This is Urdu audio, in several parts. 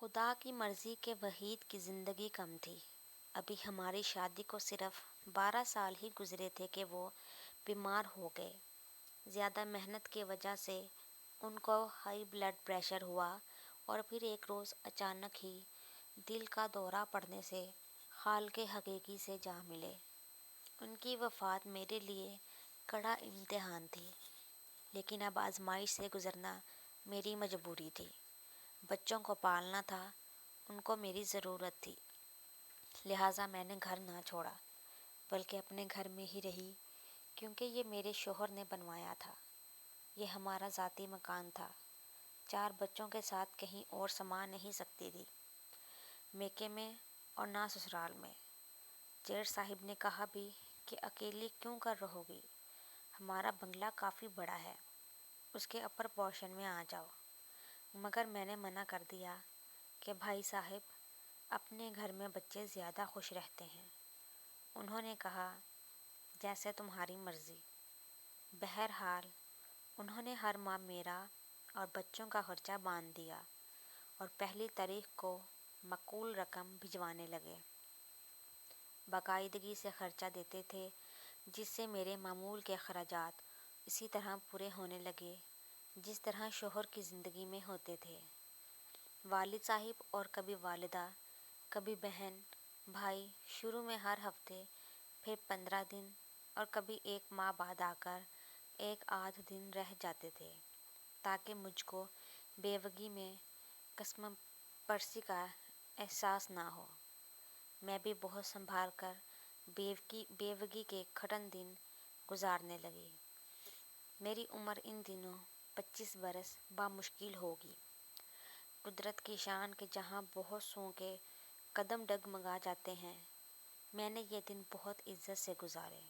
خدا کی مرضی کے وحید کی زندگی کم تھی۔ ابھی ہماری شادی کو صرف 12 سال ہی گزرے تھے کہ وہ بیمار ہو گئے۔ زیادہ محنت کی وجہ سے ان کو ہائی بلڈ پریشر ہوا اور پھر ایک روز اچانک ہی دل کا دورہ پڑنے سے خالق حقیقی سے جا ملے۔ ان کی وفات میرے لیے کڑا امتحان تھی، لیکن اب آزمائش سے گزرنا میری مجبوری تھی۔ بچوں کو پالنا تھا، ان کو میری ضرورت تھی، لہٰذا میں نے گھر نہ چھوڑا بلکہ اپنے گھر میں ہی رہی، کیونکہ یہ میرے شوہر نے بنوایا تھا۔ یہ ہمارا ذاتی مکان تھا۔ 4 بچوں کے ساتھ کہیں اور سما نہیں سکتی تھی، میکے میں اور نہ سسرال میں۔ جیٹھ صاحب نے کہا بھی کہ اکیلی کیوں کر رہو گی، ہمارا بنگلہ کافی بڑا ہے، اس کے اپر پورشن میں آ جاؤ۔ مگر میں نے منع کر دیا کہ بھائی صاحب، اپنے گھر میں بچے زیادہ خوش رہتے ہیں۔ انہوں نے کہا جیسے تمہاری مرضی۔ بہرحال انہوں نے ہر ماہ میرا اور بچوں کا خرچہ باندھ دیا اور پہلی تاریخ کو معقول رقم بھجوانے لگے۔ باقاعدگی سے خرچہ دیتے تھے، جس سے میرے معمول کے اخراجات اسی طرح پورے ہونے لگے جس طرح شوہر کی زندگی میں ہوتے تھے۔ والد صاحب اور کبھی والدہ، کبھی بہن بھائی شروع میں ہر ہفتے، پھر 15 دن اور کبھی 1 ماہ بعد آ کر 1 آدھ دن رہ جاتے تھے، تاکہ مجھ کو بیوگی میں قسم پرسی کا احساس نہ ہو۔ میں بھی بہت سنبھال کر بیوگی کے کٹھن دن گزارنے لگی۔ میری عمر ان دنوں 25 برس بامشکل ہوگی۔ قدرت کی شان کہ جہاں بہت سوں کے قدم ڈگمگا جاتے ہیں، میں نے یہ دن بہت عزت سے گزارے۔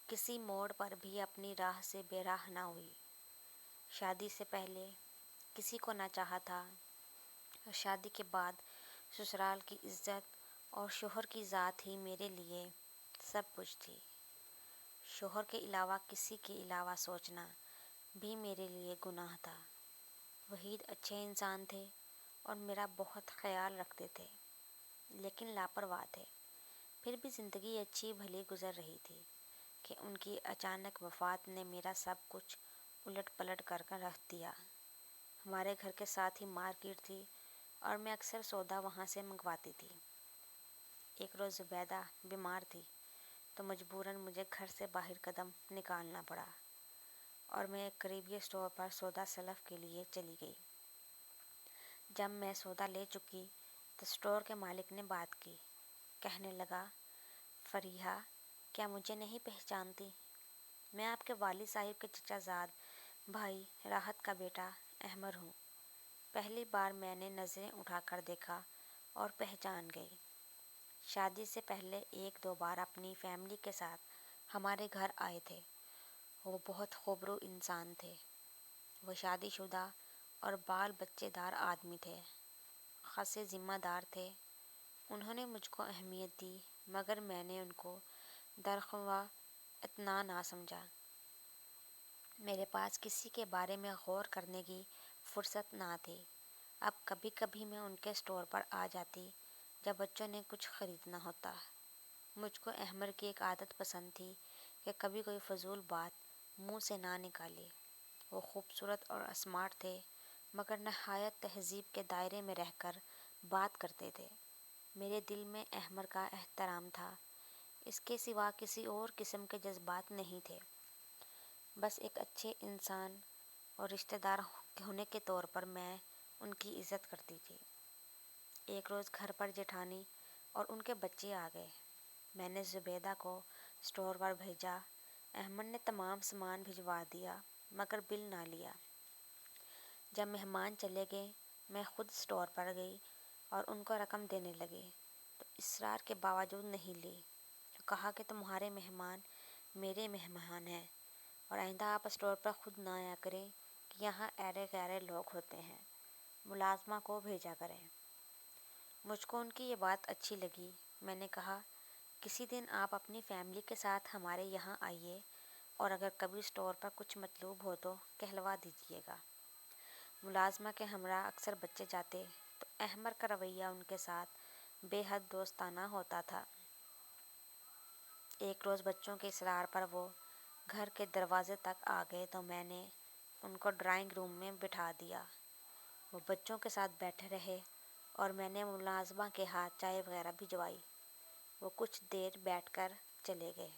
کسی موڑ پر بھی اپنی راہ سے بے راہ نہ ہوئی۔ شادی سے پہلے کسی کو نہ چاہا تھا، اور شادی کے بعد سسرال کی عزت اور شوہر کی ذات ہی میرے لیے سب کچھ تھی۔ شوہر کے علاوہ کسی کے علاوہ سوچنا بھی میرے لیے گناہ تھا۔ وحید اچھے انسان تھے اور میرا بہت خیال رکھتے تھے، لیکن لاپرواہ تھے۔ پھر بھی زندگی اچھی بھلی گزر رہی تھی کہ ان کی اچانک وفات نے میرا سب کچھ الٹ پلٹ کر رکھ دیا۔ ہمارے گھر کے ساتھ ہی مارکیٹ تھی اور میں اکثر سودا وہاں سے منگواتی تھی۔ ایک روز زبیدہ بیمار تھی تو مجبوراً مجھے گھر سے باہر قدم نکالنا پڑا اور میں ایک قریبی اسٹور پر سودا سلف کے لیے چلی گئی۔ جب میں سودا لے چکی تو اسٹور کے مالک نے بات کی۔ کہنے لگا، فریحہ، کیا مجھے نہیں پہچانتی؟ میں آپ کے والد صاحب کے چچا زاد بھائی راحت کا بیٹا احمر ہوں۔ پہلی بار میں نے نظریں اٹھا کر دیکھا اور پہچان گئی۔ شادی سے پہلے 1-2 بار اپنی فیملی کے ساتھ ہمارے گھر آئے تھے۔ وہ بہت خوبرو انسان تھے۔ وہ شادی شدہ اور بال بچے دار آدمی تھے، خاصے ذمہ دار تھے۔ انہوں نے مجھ کو اہمیت دی، مگر میں نے ان کو درخواہ اطمینان نہ سمجھا۔ میرے پاس کسی کے بارے میں غور کرنے کی فرصت نہ تھی۔ اب کبھی کبھی میں ان کے اسٹور پر آ جاتی جب بچوں نے کچھ خریدنا ہوتا۔ مجھ کو احمر کی ایک عادت پسند تھی کہ کبھی کوئی فضول بات منہ سے نہ نکالے۔ وہ خوبصورت اور اسمارٹ تھے، مگر نہایت تہذیب کے دائرے میں رہ کر بات کرتے تھے۔ میرے دل میں احمر کا احترام تھا، اس کے سوا کسی اور قسم کے جذبات نہیں تھے۔ بس ایک اچھے انسان اور رشتہ دار ہونے کے طور پر میں ان کی عزت کرتی تھی۔ ایک روز گھر پر جیٹھانی اور ان کے بچے آ گئے۔ میں نے زبیدہ کو اسٹور پر بھیجا۔ احمد نے تمام سامان بھجوا دیا، مگر بل نہ لیا۔ جب مہمان چلے گئے، میں خود اسٹور پر گئی اور ان کو رقم دینے لگی تو اصرار کے باوجود نہیں لی۔ کہا کہ تمہارے مہمان میرے مہمان ہیں اور آئندہ آپ اسٹور پر خود نہ آیا کریں کہ یہاں ایرے غیرے لوگ ہوتے ہیں، ملازمہ کو بھیجا کریں۔ مجھ کو ان کی یہ بات اچھی لگی۔ میں نے کہا، کسی دن آپ اپنی فیملی کے ساتھ ہمارے یہاں آئیے اور اگر کبھی اسٹور پر کچھ مطلوب ہو تو کہلوا دیجیے گا۔ ملازمہ کے ہمراہ اکثر بچے جاتے تو احمد کا رویہ ان کے ساتھ بے حد دوستانہ ہوتا تھا۔ ایک روز بچوں کے اصرار پر وہ گھر کے دروازے تک آ گئے تو میں نے ان کو ڈرائنگ روم میں بٹھا دیا۔ وہ بچوں کے ساتھ بیٹھے رہے اور میں نے ملازمہ کے ہاتھ چائے وغیرہ بھجوائی۔ وہ کچھ دیر بیٹھ کر چلے گئے۔